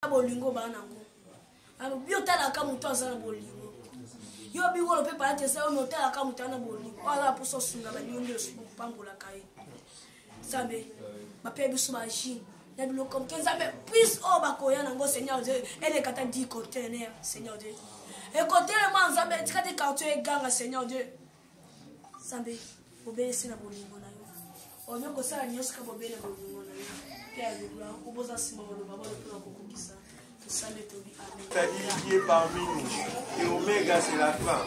bolingo banango alors bio tala ka muto azana bolingo yo bi wolo pe pa te sa o tala ka muto na bolingo ala pour so sunga ba nyonde so pambola kai sabe ba pe biso ba jin na bilo comme 15 ans plus o ba ko ya nango Seigneur Dieu elle kata 10 containers Seigneur Dieu et côté le man sabe tikate karto e ganga Seigneur Dieu sabe obele sina bolingo na yo o nyoko sala nyoska ka bobele bolingo na yo C'est-à-dire qui est parmi nous. Et Oméga, c'est la fin.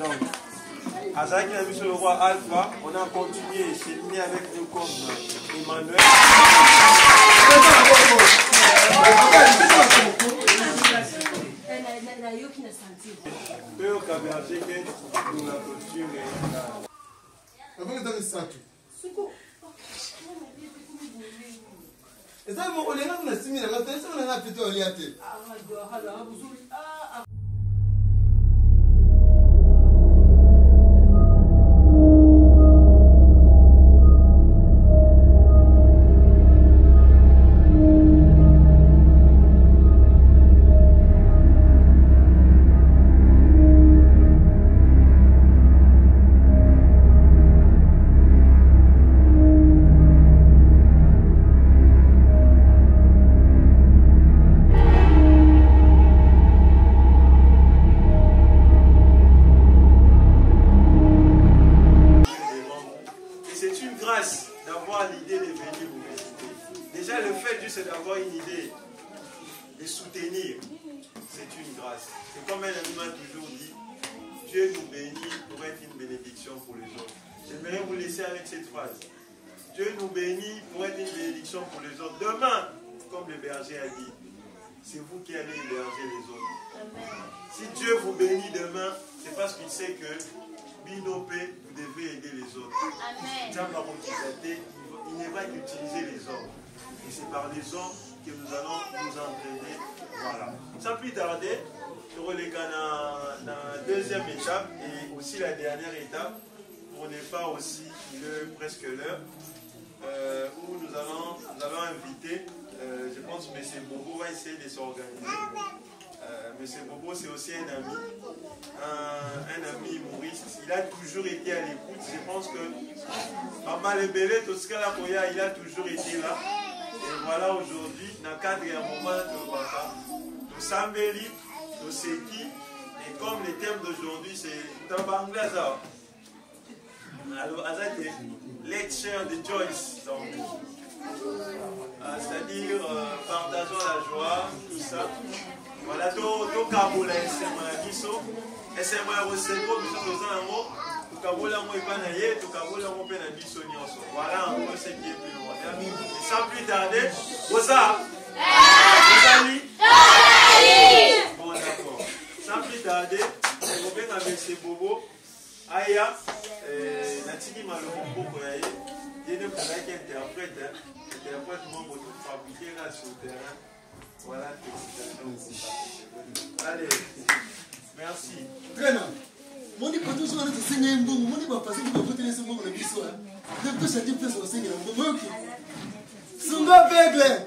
Donc, à ça qu'il a vu sur le roi Alpha, on a continué, cheminé avec nous comme Emmanuel. Peu au caberger que nous la posture et ça, on est là, on a 6 000, on a plutôt un liaté. d'avoir l'idée de venir vous visiter. Déjà, le fait juste d'avoir une idée, de soutenir, c'est une grâce. C'est comme un ami m'a toujours dit, Dieu nous bénit pour être une bénédiction pour les autres. J'aimerais vous laisser avec cette phrase. Dieu nous bénit pour être une bénédiction pour les autres. Demain, comme le berger a dit, c'est vous qui allez héberger les autres. Amen. Si Dieu vous bénit demain, c'est parce qu'il sait que Binopé, vous devez aider les autres. Amen. Il ne va qu'utiliser les hommes. Et c'est par les hommes que nous allons nous entraîner. Voilà. Sans plus tarder, je relègue dans la deuxième étape et aussi la dernière étape, pour ne pas aussi, il est presque l'heure, où nous allons inviter, je pense que M. Bobo va essayer de s'organiser. M. Bobo, c'est aussi un ami humoriste. Il a toujours été à l'écoute. Je pense que Maman Lebele, Toscala Koya, il a toujours été là. Et voilà aujourd'hui, dans le cadre d'un moment de Baka, de Sambeli, de Seki, et comme le thème d'aujourd'hui, c'est Tabanglaza. Alors, Azate, let's share the Joyce. C'est-à-dire, partageons la joie, tout ça. Voilà, tout Kabola, Esemayakiso, Esemayakiso, tout Kabola, tout Kabola, voilà un peu ce qui est plus loin. Et sans plus tarder, Rosa, bon, d'accord. Sans plus tarder, on va avec ces bobos. Aya, Natini Malombo, il y a des interprètes, interprètes, moi, pour tout fabriquer là sur le terrain. Voilà, allez, merci. Très bien. Mon dit que tout ce qu'on a fait, c'est un bon. Mon dit que passer pour voter les secondes de l'histoire. De tout ça, tu peux se faire un bon. Sunga Begle.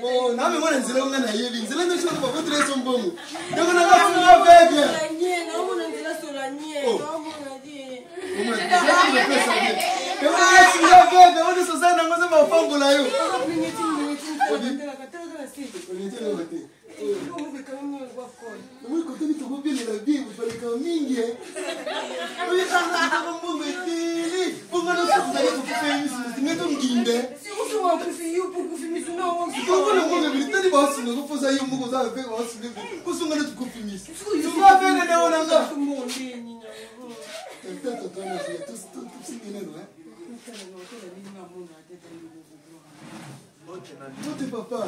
Oh, non, mais moi, je ne sais pas si je ne sais pas voter les secondes. Donc, on a fait Sunga Begle. Papa.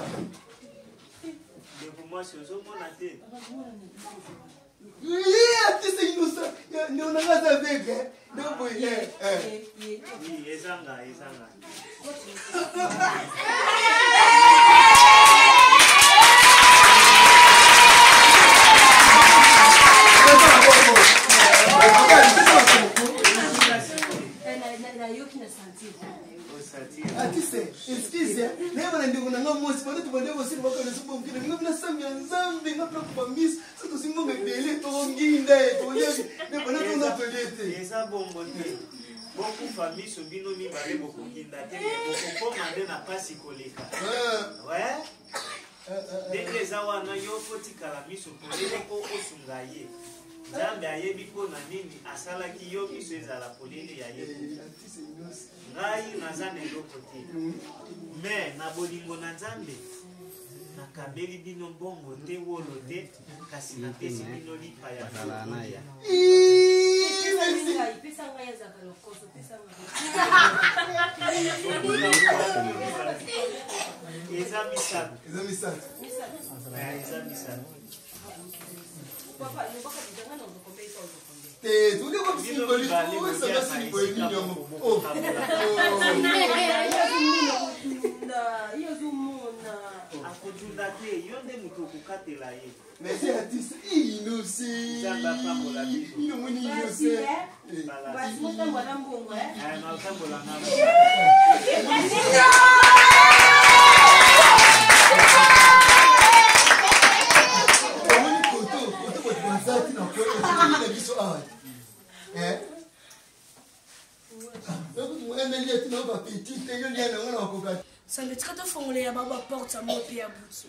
Oui, tu sais, nous sommes. Nous on a pas avec, hein. Donc, oui, Ezanga. Ah, tu sais, excusez, mais na ndeko na nga mosi bana to bande aussi ba kana subo mkina nga na samya nzambe nga pra kwa miss so to singo ngedele to nginda to yebi ne bana to na pelete eza bongo te beaucoup famille so bino mi bale beaucoup nginda te beaucoup commande na pasi koleka ouais denge za wana yo foti kala miso polele ko osunga ye Nzambe ayebi po na nini asalaki yo miso ezala polele ya ye ngai naza na eloko te mais na bolingo na Nzambe nakabeli bino mbongo te wolo te kasi napesi bino lipa ya ya eza misato Papa, nous pas dire non, on peut pas te tu ko simboli ko sa simboli ni nyomo oh yo zumuna akujunda te yo nde mutu okukatela ye mais c'est artiste innocent Nzambe apambola biso ino moni innocent basi motambola mbongo matambola na Sambe tika fongole ya baba porte à moi pe à butu.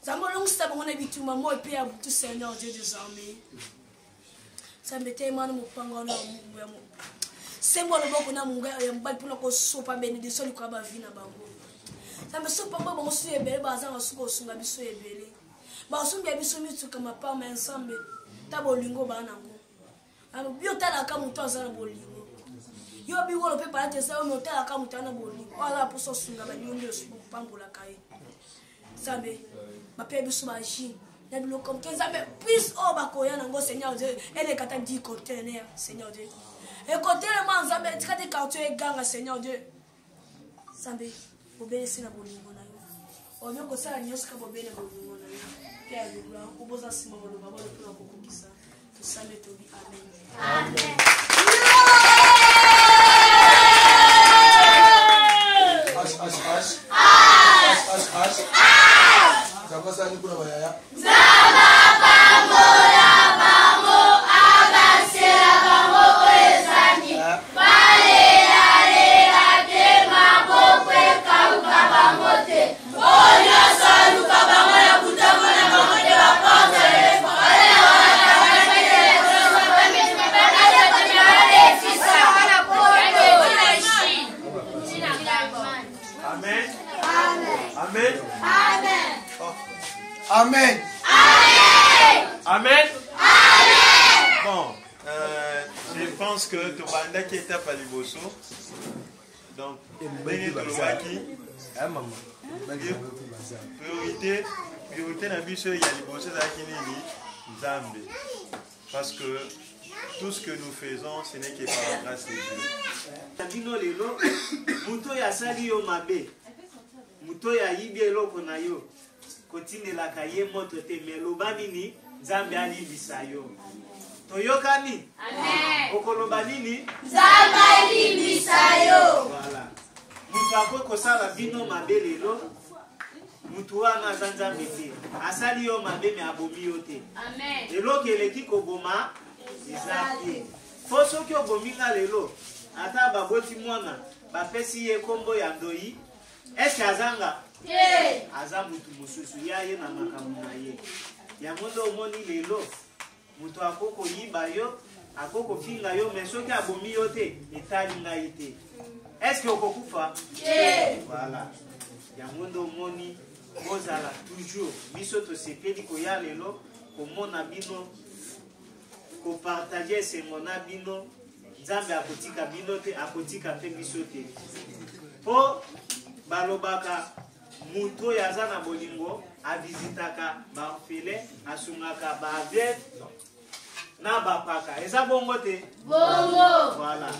Sambe longsta bongona bituma moi pe à butu Seigneur Dieu des armées. Sambe te mana mupanga na mungu ya mo. Sembo lo boko na mungu ya mbali puna ko sopa benediction likwa ba vina bango. Sambe sopa ngo bongo su ebele baza nga suko sunga biso ebele. Ba sunga biso mitu kama pa ma ensemble. Tabo lingo bana ngo. Alo biota la ka mutu azana bolingo. Yo bi wolo pe pa te sa o notela ka mutana boli ala poso sunga ba nyonde su pambola kai sabe ba pe biso ba ji na bi lo comme que sabe puis o ba ko yana ngo Seigneur Dieu ele kata di conteneur Seigneur Dieu e conteneur man sabe tika te kartu e ganga Seigneur Dieu sabe obele sina bolingo na yo o nyoko sala nyoska ka bobele bolingo na yo pe a lula o boza sima bolo ba bolo pula kokokisa to sabe to bi amen amen Zabasa ni kuna bayaya. Zaba bambola bango abasela bango ezani. Balela lela te maboko kauka bango te. Onya saluka bango ya butango na bango te baporte. Ala wana wana Amen. Amen. Amen. Amen. Amen. Bon, je pense que Tobanda qui est à Paliboso. Donc, priorité na biso ya liboso za kinini Nzambe. Parce que tout ce que nous faisons, ce n'est que par la grâce de Dieu. Bino lelo muto ya sali yo mabe. Muto ya yibi eloko na yo. Kotinela ka ye moto te meloba nini Nzambe alibisa yo. Toyokani? Amen. Okoloba nini? Nzambe alibisa yo. Voilà. Mutu akoko sala bino mabe lelo. Mutu wana Nzambe te. Asali yo mabe me abomi yo te. Amen. Lelo keleki koboma ezaki. Fo soki obomi nga lelo ata baboti mwana bapesi ye kombo ya ndoi. Est-ce azanga? Aza mutu mususu ya ye na makambo na ye. Ya mondo omoni lelo mutu akoko yiba yo akoko finga yo mais soki abomi yo te etali ngai te. Est-ce que okokufa? Voilà. Ya mondo omoni bozala toujours biso tosepeli koya lelo komona bino kopartager esengo na bino Nzambe akotika bino te akotika mpe biso te po balobaka mutu oyo aza na bolingo avisitaka baorphelin asungaka baaveugle na bapaka eza bongo te Bongo. voilà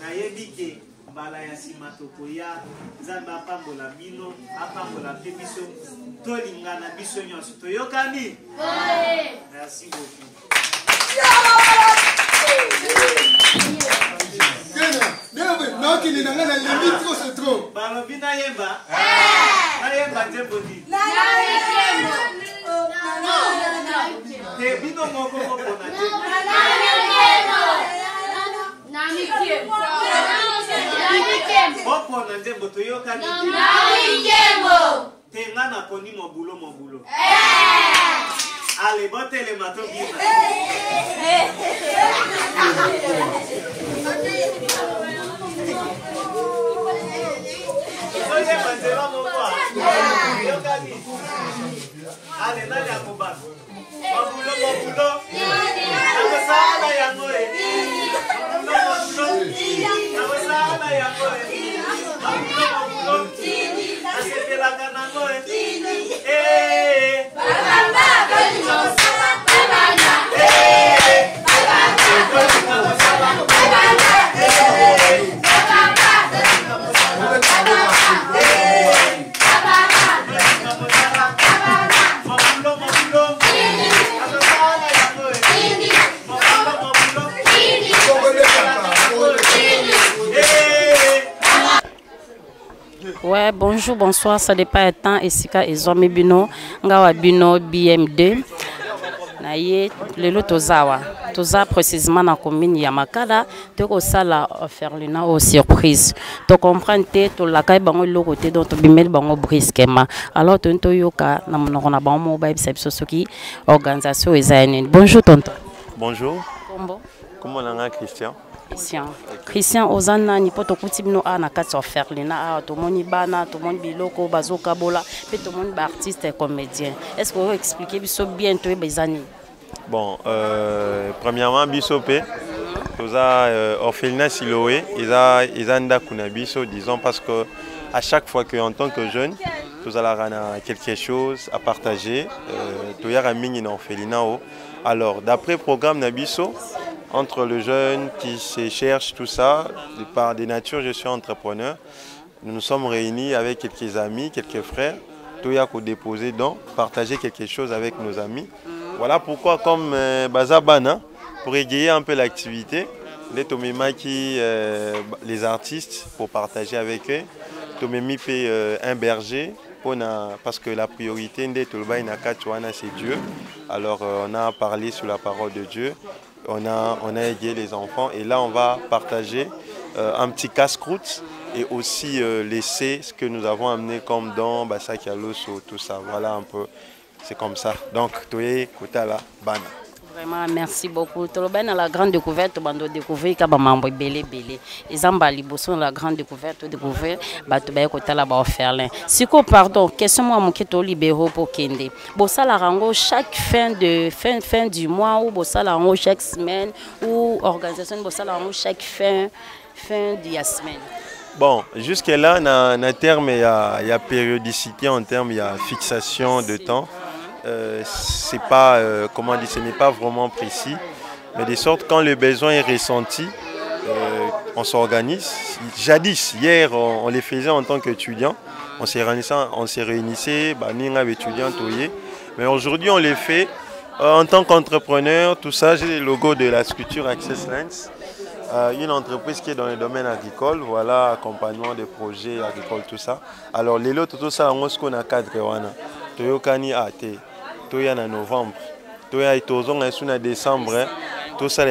nayebi ke mbala ya nsima tokoya Nzambe apambola bino apambola mpe biso tolingana biso nyonso toyokani merci beaucoup Kena, never. Non, qui n'est pas la limite, trop c'est trop. Balobi na yemba. Na yemba njembodi. Te bino moko moko na te. Moko na njembo to yoka ni. Te nga na poni mobulo mobulo. Allez, botte les matos bien. Allez, nani akuba. Mobulo mobulo. Abasala yangoe. Mobulo mobulo. Abasala yangoe. Mobulo mobulo. Asepela kanangoe. Ouais, bonjour, bonsoir, ça dépend du temps. Esika ezomi bino, ngawa bino BM2. Naye lelo tozawa. Toza précisément na commune ya Makala, toko sala Ferlina au surprise. To comprendre te to la kay bango loko te donc to bimel bango brusquement. Alors tonto yoka na monoko na bango mo ba biso soki organisation ezayene. Bonjour tonton. Bonjour. Kombo. Comment on a Christian? Christian Ozana ni poto kutibino a na kati Ferlina a to moni bana to moni biloko bazoka bola pe to moni ba artiste et comédien. Est-ce que vous expliquer biso bien to bezani? Bon, premièrement Bissopé, toza orphelinat Siloé, ils nda kuna biso, disons parce que à chaque fois que en tant que jeune, toza la rana quelque chose à partager, toya mingi na orphelinat. Alors d'après programme Nabiso, entre le jeune qui se cherche tout ça, par des natures, je suis entrepreneur. Nous nous sommes réunis avec quelques amis, quelques frères, toya ko déposer donc partager quelque chose avec nos amis. Voilà pourquoi comme Bazabana, pour égayer un peu l'activité, les Tomemaki, les artistes, pour partager avec eux, Tomemi fait un berger, parce que la priorité de Tolba Inakachouana c'est Dieu. Alors on a parlé sur la parole de Dieu, on a aidé les enfants et là on va partager un petit casse-croûte et aussi laisser ce que nous avons amené comme don, Basakialoso, tout ça. Voilà un peu, c'est comme ça. Donc, Toye Kotala Bana. Vraiment, merci beaucoup. Tolobana la grande découverte, bando découvrir Kabamambo Belé Belé. Ezamba Liboso la grande découverte, découvrir Batobaye Kotala Baoferlin. Siko, pardon, question moi mon keto libéraux pour Kende. Bossa la rango chaque fin du mois ou bossa la rango chaque semaine ou organisation bossa la rango chaque fin de la semaine. Bon, jusque-là, na terme, il y a périodicité en termes, il y a fixation de temps. C'est pas, comment dire, ce n'est pas vraiment précis. Mais de sorte, quand le besoin est ressenti, on s'organise. Jadis, hier, on les faisait en tant qu'étudiants. On s'est réunissait, étudiants, mais aujourd'hui, on les fait en tant qu'entrepreneur. Tout ça, j'ai le logo de la structure Access Lens. Une entreprise qui est dans le domaine agricole, voilà, accompagnement des projets agricoles, tout ça. Alors, les lots, tout ça, on a cadre, Toyokani AT, Toyana novembre, Toya Tozon en décembre, tout ça,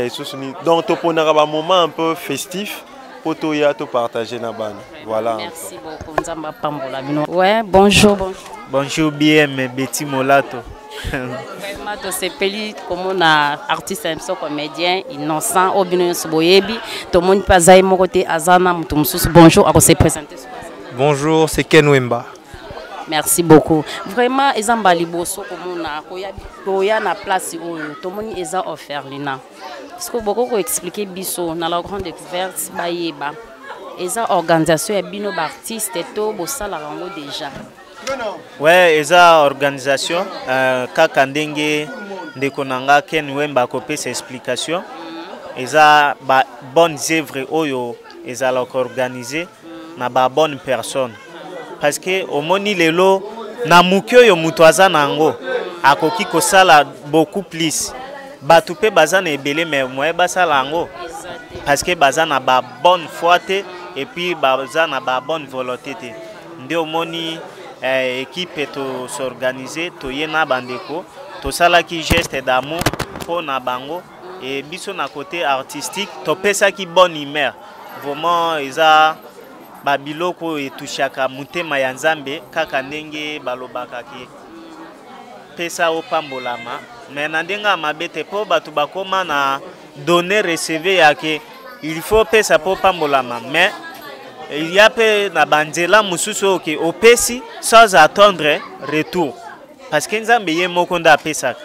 donc, on a un moment un peu festif pour Toya te partager na ban. Voilà. Merci beaucoup, Nzamba Pambola. Ouais, bonjour. Bonjour, BM Betty Molato. Vraiment, c'est peli comme on a artiste comédien innocent au bien soboyebi tout le monde pas aïe mon côté azana mutumsus bonjour à se présenter. Bonjour, c'est Ken Wemba. Merci beaucoup. Vraiment ezamba liboso comme on a koya na place où tout le monde est offert lina. Parce que beaucoup ko expliquer biso na la grande découverte bayeba. Eza organisation ya bino ba artiste to bosala rango déjà. Ouais, eza organisation kaka ndenge ndeko nanga Ken Wemba kopé ses explications. Eza ba bonnes œuvres oyo eza la organiser na ba bonne personne. Parce que au moni lelo na mukyo yo mutwaza nango akoki kosala beaucoup plus. Batupe bazana ebele mais moi basala ngo parce que bazana ba bonne foi te et puis baza na ba bonne volonté te nde omoni équipe to s'organiser to yena bandeko to salaki geste d'amour pour na bango et biso na côté artistique to pesa ki bonne humeur vraiment eza babiloko etushaka mutema ya Nzambe kaka ndenge balobaka ki pesa opambolama mais na ndenga mabete po batu bakoma na donner recevoir yake il faut pesa po pambolama mais il y a peu na banzela mususu ke opesi sans attendre retour parce que Nzambe ye moko nda pesa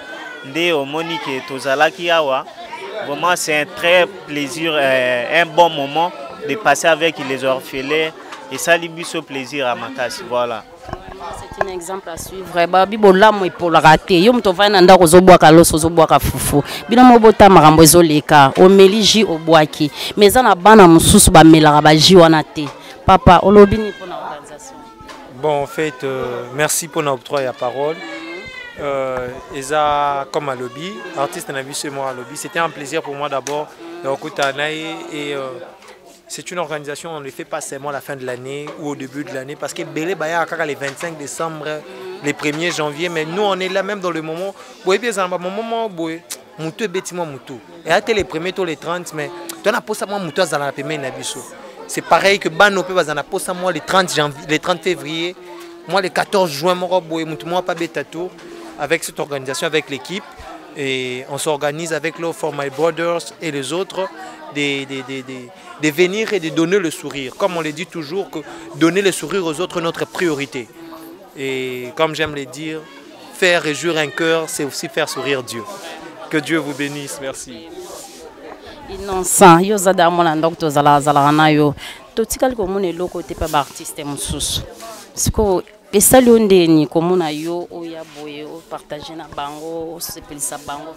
nde omoni ke tozalaki awa vraiment c'est un très plaisir un bon moment de passer avec les orphelins et ça lui biso plaisir à makasi voilà. C'est un exemple à suivre. Babi bolamu pour rater. Yo mtovana nanda kozobwaka loso zobwaka fufu. Bina mobota makambo ezoleka. Omeliji obwaki. Meza na bana mususu ba melaka ba ji wana te. Papa, olobini pour l'organisation. Bon, en fait, merci pour l'octroi à parole. Eza comme à lobby, artiste n'a vu moi à lobby. C'était un plaisir pour moi d'abord et c'est une organisation, on ne le fait pas seulement à la fin de l'année ou au début de l'année parce que Belé Baya a les 25 décembre, les 1er janvier, mais nous on est là même dans le moment où il y a un moment où Moutou est bêtiment Moutou. Et là, les premiers, tous les 30, mais tu as pas ça, moi, Moutou, dans la première Nabiso. C'est pareil que Bano peut pas ça, moi, les 30 février, moi, les 14 juin, moi, pas bêta-tour, avec cette organisation, avec l'équipe. Et on s'organise avec Love for My Brothers et les autres de venir et de donner le sourire. Comme on le dit toujours, que donner le sourire aux autres est notre priorité. Et comme j'aime le dire, faire réjouir un cœur, c'est aussi faire sourire Dieu. Que Dieu vous bénisse. Merci. Innocent, yo zada mona ndokto zala na yo. Totikali ko mona eloko te pa ba artiste mususu. Siko esali ondeni ko mona yo oya boye o partager na bango, sepelisa bango.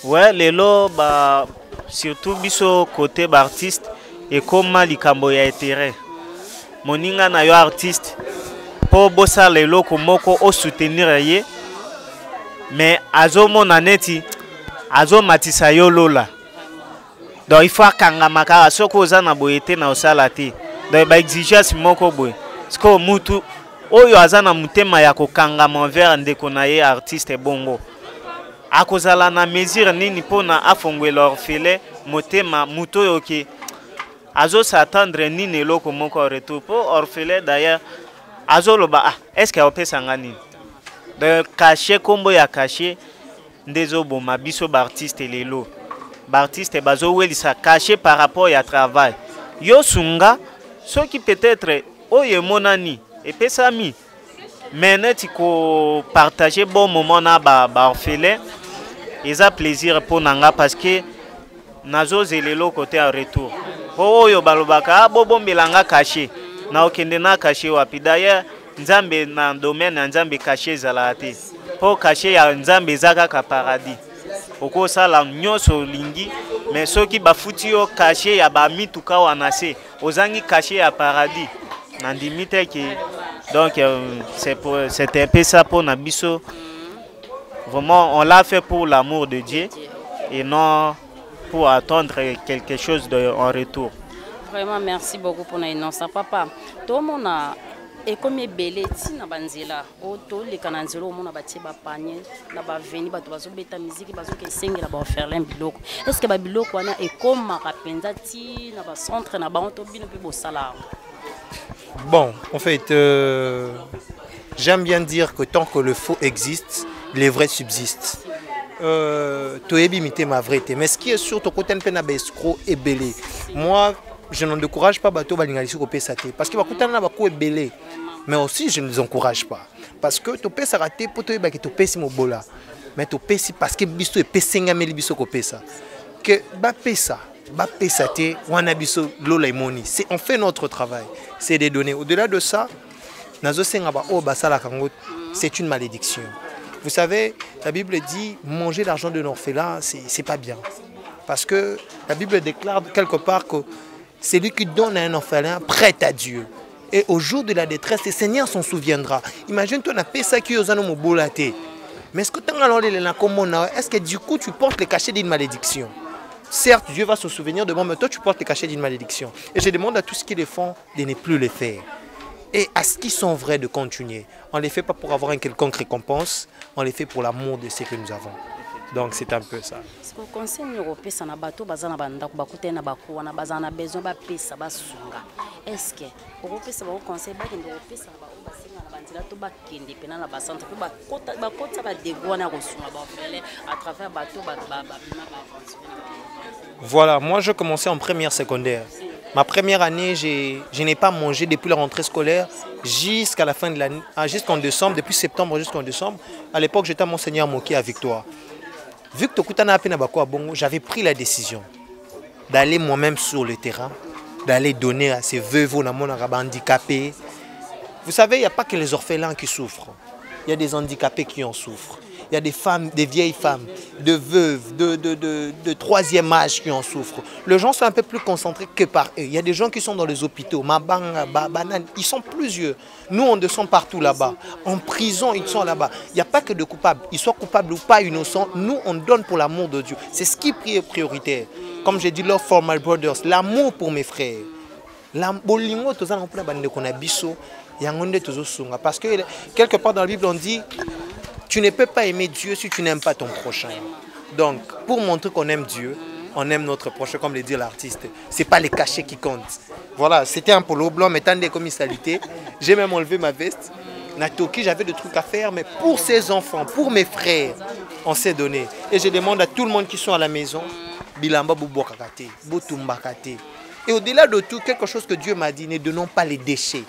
Ouais, lelo ba surtout biso côté ba artiste et comme likambo ya intérêt. Moninga na yo artiste po bosa lelo ko moko o soutenir ye. Mais azo mona neti azo matisa yo lola. Donc il faut kanga makara soko za na boyete na osala te. Donc ba exigence moko boy. Sko mutu oyo azana mutema ya ko kanga envers ndeko na ye artiste bongo. Akozala na mesure nini pona afongwe l'orphelin motema muto yoke. Azo s'attendre nini loko moko retour pour orphelin d'ailleurs. Azo loba ah est-ce que opesa ngani? De cacher kombo ya cacher ndezo boma biso ba artiste lelo. Artiste bazo weli sa caché par rapport à travail. Yo sunga ceux qui peut-être oye monani et pesami. Mais net ko partager bon moment na ba orphelin. Ils a plaisir pour nanga parce que nazo zelelo côté en retour. Oyo balobaka bobo mbelanga caché. Na okende na caché wapi d'ailleurs Nzambe na domaine Nzambe caché zalate. Pour cacher ya Nzambe zaka ka paradis. Oko sala nyoso lingi mais ceux qui bafuti yo caché ya ba mituka wanase ozangi caché ya paradis nandimite ki donc c'est un peu ça pour nabiso vraiment on l'a fait pour l'amour de Dieu et non pour attendre quelque chose en retour. Vraiment merci beaucoup pour l'innocent papa. Tout le monde et comme belé ti na banzela auto les kananzelo mona batie ba panier na ba veni ba to bazo beta musique bazo ke sengela ba faire biloko est-ce que ba biloko wana e comme rapenza ti na ba centre na ba onto bino pe bo sala. Bon, en fait j'aime bien dire que tant que le faux existe, les vrais subsistent. Toyebi mité ma vérité, mais ce qui est sûr to côté pe na ba escroc et belé. Moi je ne décourage pas bateau balingalisi ko pesa te parce que bakutana na bako ebelé mais aussi je ne les encourage pas parce que to pesa raté poto ba ke to pesi mobola mais to pesi parce que biso e pesenga meli biso ko pesa que ba pesa te wana biso lola imoni c'est on fait notre travail c'est des données au-delà de ça nazo senga ba o basala kango c'est une malédiction. Vous savez la Bible dit manger l'argent de l'orphelin c'est pas bien parce que la Bible déclare quelque part que c'est lui qui donne à un orphelin prête à Dieu. Et au jour de la détresse, le Seigneur s'en souviendra. Imagine-toi, on a fait ça qui est aux mobolate. Mais est-ce que tu as est-ce que du coup tu portes le cachet d'une malédiction? certes, Dieu va se souvenir de moi, mais toi, tu portes les cachets d'une malédiction. Et je demande à tous ceux qui les font de ne plus les faire. Et à ce qui sont vrais de continuer. On ne les fait pas pour avoir une quelconque récompense, on les fait pour l'amour de ce que nous avons. Donc c'est un peu ça. Est-ce que le conseil européen, ça n'a pas tout, ça n'a pas tout, ça n'a pas tout, ça n'a pas besoin de ça, est-ce que l'Europe, ça va au conseil, ça n'a pas tout, ça n'a pas tout, ça n'a pas tout, ça n'a pas tout, voilà, moi je commençais en première secondaire. Ma première année, je n'ai pas mangé depuis la rentrée scolaire jusqu'à la fin de l'année, jusqu'en décembre, depuis septembre jusqu'en décembre. À l'époque, j'étais à Monseigneur Moké à Victoire. Vu que j'avais pris la décision d'aller moi-même sur le terrain, d'aller donner à ces veuves handicapés. Vous savez, il n'y a pas que les orphelins qui souffrent. Il y a des handicapés qui en souffrent. Il y a des femmes, des vieilles femmes, de veuves, de troisième âge qui en souffrent. Les gens sont un peu plus concentrés que par eux. Il y a des gens qui sont dans les hôpitaux, Mabanga, Banane, ils sont plusieurs. Nous, on descend partout là-bas. En prison, ils sont là-bas. Il n'y a pas que de coupables. Ils soient coupables ou pas innocents, nous, on donne pour l'amour de Dieu. C'est ce qui est prioritaire. Comme j'ai dit, love for my brothers, l'amour pour mes frères. Parce que quelque part dans la Bible, on dit... Tu ne peux pas aimer Dieu si tu n'aimes pas ton prochain. Donc, pour montrer qu'on aime Dieu, on aime notre prochain, comme le dit l'artiste. Ce n'est pas les cachets qui comptent. Voilà, c'était un polo blanc, mettant des commissalités. J'ai même enlevé ma veste. Natoki, j'avais des trucs à faire, mais pour ces enfants, pour mes frères, on s'est donné. Et je demande à tout le monde qui sont à la maison, Bilamba Boubokakate, Botumbakate. Et au-delà de tout, quelque chose que Dieu m'a dit, ne donnons pas les déchets,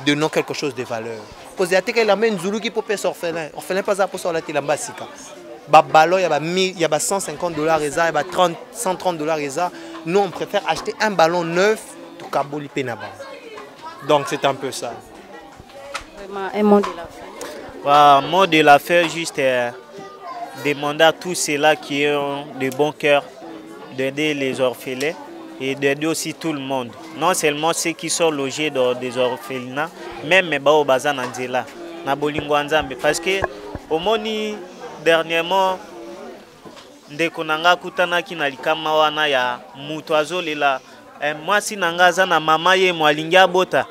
donnons quelque chose de valeur. Posez à tête la main Zulu qui peut faire orphelin. Orphelin pas ça pour sortir la télambasika. Ballon il y a 150 $, il y a 130 $. Nous on préfère acheter un ballon neuf pour Kaboli Penaba. Donc c'est un peu ça. Vraiment un mot de la fin. Un mot de la fin, juste demander à tous ceux-là qui ont de bon cœur d'aider les orphelins et d'aider aussi tout le monde. Non seulement ceux qui sont logés dans des orphelinats, même les gens qui sont là, parce que au moni dernièrement, ndekonanga kutana ki na likama wana ya mutu azolela mwasi nanga za na mama ye mwalingi abota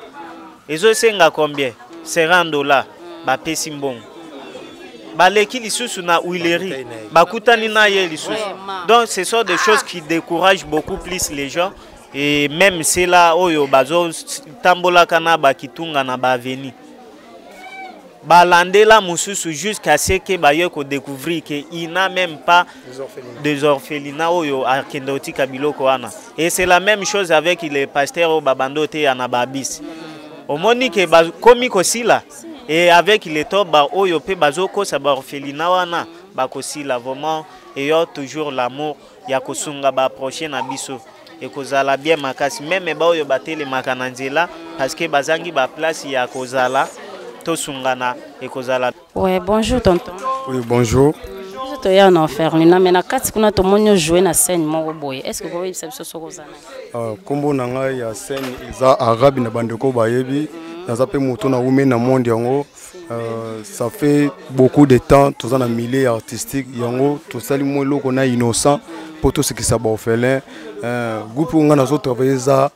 ezosenga combien 50 $, bapesi mbongo baleki lisusu na huilerie bakutani na ye lisusu. Donc ce sont des choses qui découragent beaucoup plus les gens. Et même c'est là oyo bazo tambola kana bakitunga na baveni balandela mususu jusqu'à ce que bayeko découvrir que il n'a même pas des orphelinats oyo a kendoti kabiloko wana. Et c'est la même chose avec les pasteurs au babandote ya na babis omoni ke komi kosila et avec les toba oyo pe bazoko sa ba orphelinat wana bakosila vraiment et yo toujours l'amour ya kosunga ba approcher na biso. Et kozala bien makasi même ba oyo batele makananzela parce que bazangi ba place ya kozala to sungana et kozala. Ouais, bonjour tonton. Oui, bonjour. To ya na orphelinat mais na kati kuna to monyo jouer na scène moko boye. Est-ce que vous voyez ça biso kozana? Kombo na ngai ya scène eza arabe na bandeko bayebi naza pe moto na ume na monde yango. Ça fait beaucoup de temps tous en milieu artistique yango tout ça li mo loko na innocent pour tout ce qui s'aba orphelin groupe on a travaillé ça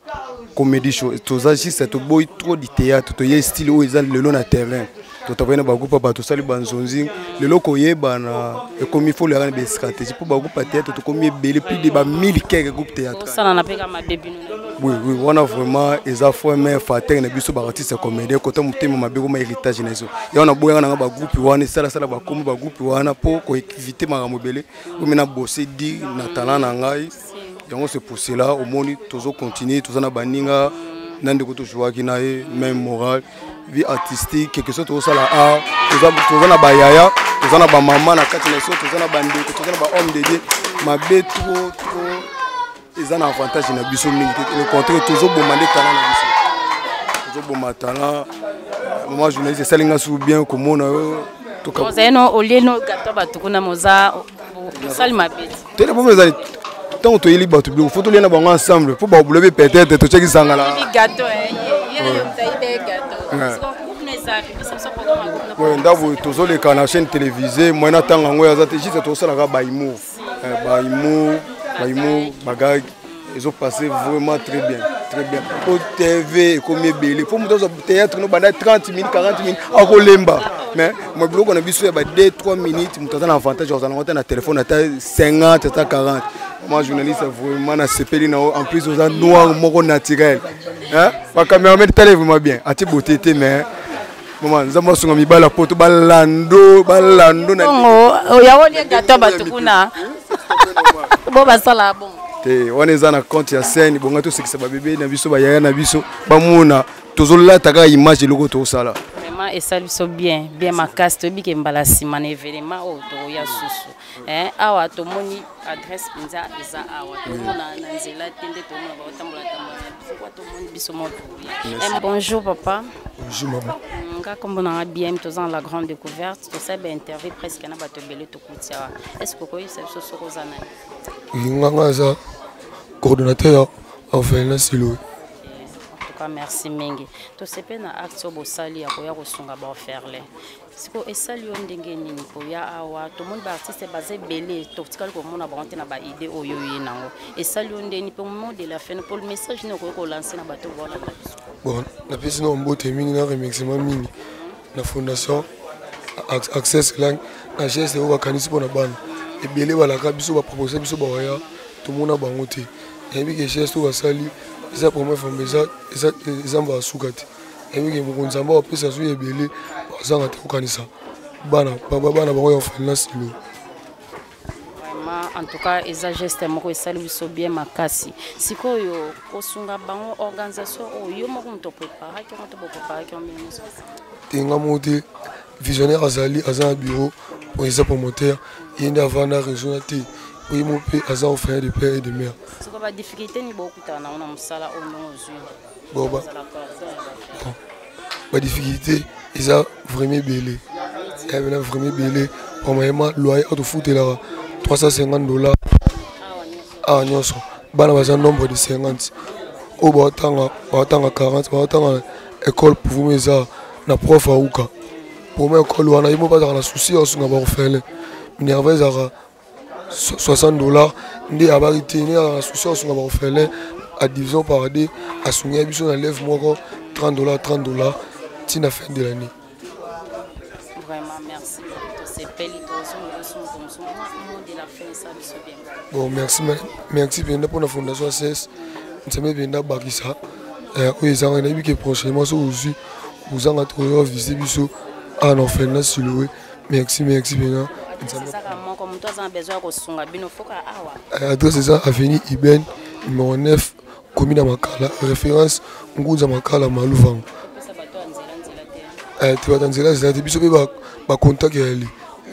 comédie show tout ça si c'est boy trop du théâtre to y style où ils ont le long na terrain to travailler na ba groupe ba to sali banzonzi le loko yeba na et comme il faut leur des stratégies pour ba groupe théâtre to comme belé plus de ba 1000 quelques groupe théâtre ça na peka ma bébé. Oui, on a vraiment les affaires mais faté na biso ba artiste comédien côté mutema mabego ma héritage na zo ya on a boya na ba groupe wana sala ba comme ba groupe wana pour ko éviter ma mobile ou mena bosser di na talent na ngai yango c'est pour cela au monde toujours continuer tous na baninga nande ko to joie ki na même moral vie artistique quelque chose tout ça là art tous na ba yaya tous na ba maman na kati na so tous na ba ndeko tous na ba homme de Dieu ma bé trop ils ont un avantage na biso mingi le contraire toujours bon mandé talent na biso toujours bon talent moi journaliste salinga sou bien comme on a to ka vous eno olieno gato batukuna moza salima beti tele pour mes amis tant to yeli batu bi faut to lena bango ensemble pour ba buleber peut-être to cheki sangala gato yeye mtaide gato ouais ndabo toujours les canaux chaîne télévisée moi na tanga ngo ya za te juste to sala ka baimo baimo bagage ils ont passé vraiment très bien au TV comme belé pour nous dans théâtre nous banda 30 minutes 40 minutes à Kolemba mais moi bloc on a biso ba 2-3 minutes nous t'entend avantage on a un téléphone à 50 à 40 moi journaliste vraiment na sepeli na en plus aux noir moko naturel hein pas caméra mais télé vraiment bien à ti beauté mais maman nzamba songa mibala poto balando na oh ya woni gato batukuna bo basala bon on est en compte ya scène bonga to sekisa ba bébé na biso ba yaya na biso ba mona tozola taka image loko to sala vraiment et ça biso bien makasi to bike mbala sima na événement o to ya susu awa to moni adresse pinza eza awa to mona na nzela tende to mona ba tambola biso to moni biso moto bonjour papa. Bonjour maman. Comme on a bien dans la grande découverte, tout ça ben interview presque na bato belé to kutia. Est-ce que vous c'est ce Rosana? Nganga coordonnateur enfin là silo. En tout cas merci mingi. To sepe na acte bo sali ya koya kosunga ba faire les. Siko esali on ndenge nini ko ya awa to monde ba artiste basé belé to tikal ko mona ba na ba idée oyo yenango. Esali on ndeni pour moment de la fin pour le message ne ko lancer na bato voilà. Bon, la personne en beau termine na remerciement mingi. La fondation Access Lang na geste o bakanisi pour na bana. Et belé wala ka biso ba proposer biso ba ya tout le monde a bangoté. Et puis que geste o basali eza première fois eza mba sukati. Et puis que mo nzamba o pesa so ebelé bazanga te kokanisa. Bana bana ba yo fa na silo. En tout cas, ils ont gesté moko esali biso bien makasi. Sikoyo kosunga bango organisation oyo moko to préparer qui on to préparer qui on bien. Tenga monté visionnaire azali azan bureau pour les promoteurs yenda vana région na té pour mope azan offert de père et de mère. C'est quoi la difficulté ni beaucoup tana on a musala au nom aux bon ba difficulté ils a vraiment belé. Il y a vraiment belé pour moi loyer auto foot là $350 ah nyoso bana baza nombre de 50 au batanga 40 batanga école pour vous mes na prof auka pour moi école wana imo pas na souci osunga ba refaire nerveuse à $60 ndi abarité ni na souci osunga ba refaire à division par deux à sunga biso na lève moko $30 tina fin de l'année. Vraiment merci c'est bon merci bien pour la fondation CS nous sommes bien bakisa oui ça on a vu que prochainement aussi vous en avez visité biso à l'enfer silo merci bien adresse ça avenue Iben numéro 9 commune Makala référence Ngunza Makala Malouvan tu vas dans la biso ba contact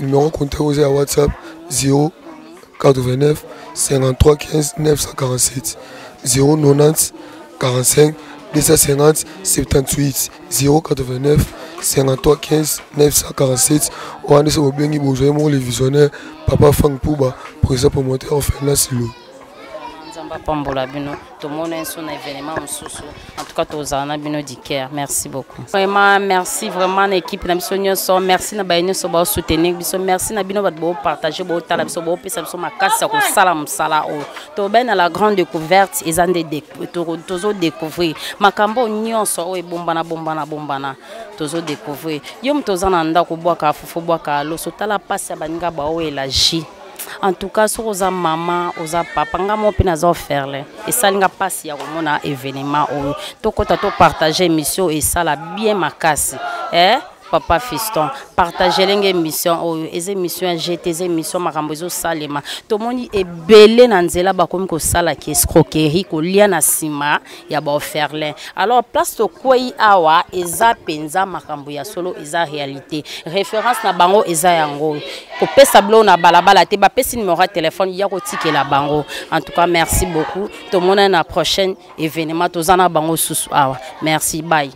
numéro contact aux WhatsApp 089 53 15 947 090 45 250 78 089 53 15 947 on a au bien besoin mon les visionnaires papa Frank Pouba pour ça promoteur en fait là silo. Pambola bino tout le monde est sur un événement en tout cas tous en bino du cœur merci beaucoup vraiment merci vraiment l'équipe na biso nyonso merci na bayenyo so ba soutenir biso merci na bino ba partager ba tala biso ba pesa biso makasi ko sala musala o to ben na la grande découverte ezande tozo découvrir makambo nyonso o bombana tozo découvrir yo mtoza na ndako bwaka fufu bwaka lo so tala passe ya baninga ba o elagi. En tout cas, sur aux maman, aux papa, nga mo pina zo faire et ça linga passe ya komona événement o to kota to partager émission et ça la bien makasi papa fiston partager l'émission o les émissions GT les émissions makambo zo salema to moni ebele na nzela ba komi ko sala ki escroquerie ko lia na sima ya ba faire alors place to kwei awa eza penza makambo ya solo eza réalité référence na bango eza yango ko pesa blo na balabala te ba pesi numéro de téléphone ya ko tikela bango en tout cas merci beaucoup to mona na prochain événement to zana bango susu awa merci bye.